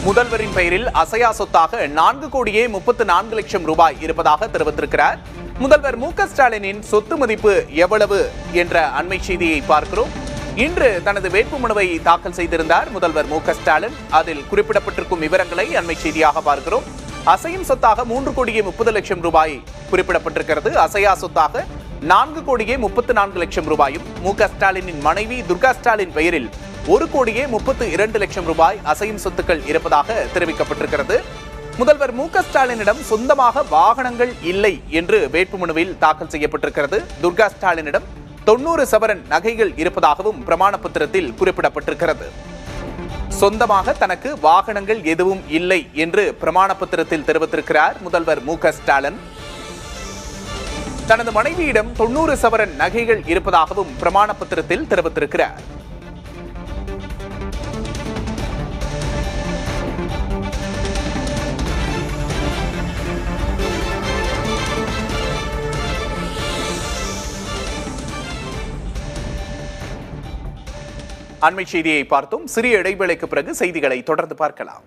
முதல்வரின் பெயரில் அசையா சொத்தாக 4,34,00,000 ரூபாய் இருப்பதாக தெரிவித்திருக்கிறார். முதல்வர் மு.க.ஸ்டாலினின் சொத்து மதிப்பு எவ்வளவு என்ற அண்மை செய்தியை பார்க்கிறோம். இன்று தனது வேட்புமனுவை தாக்கல் செய்திருந்தார் முதல்வர் மு.க.ஸ்டாலின். அதில் குறிப்பிடப்பட்டிருக்கும் விவரங்களை அண்மை செய்தியாக பார்க்கிறோம். அசையும் சொத்தாக 3,30,00,000 ரூபாய் குறிப்பிடப்பட்டிருக்கிறது. அசையா சொத்தாக 4,34,00,000 ரூபாயும் மு.க.ஸ்டாலினின் மனைவி துர்கா ஸ்டாலின் பெயரில் 1,32,00,000 ரூபாய் அசையும் சொத்துக்கள் இருப்பதாக தெரிவிக்கப்பட்டிருக்கிறது. முதல்வர் மு.க.ஸ்டாலினிடம் சொந்தமாக வாகனங்கள் இல்லை என்று வேட்புமனுவில் தாக்கல் செய்யப்பட்டிருக்கிறது. துர்கா ஸ்டாலினிடம் 90 சவரன் நகைகள் இருப்பதாகவும் பிரமாண பத்திரத்தில் குறிப்பிடப்பட்டிருக்கிறது. சொந்தமாக தனக்கு வாகனங்கள் எதுவும் இல்லை என்று பிரமாண பத்திரத்தில் தெரிவித்திருக்கிறார் முதல்வர் மு.க.ஸ்டாலின். தனது மனைவியிடம் 90 சவரன் நகைகள் இருப்பதாகவும் பிரமாண பத்திரத்தில் தெரிவித்திருக்கிறார். அண்மை செய்தியை பார்த்தோம். சிறிய இடைவேளைக்கு பிறகு செய்திகளை தொடர்ந்து பார்க்கலாம்.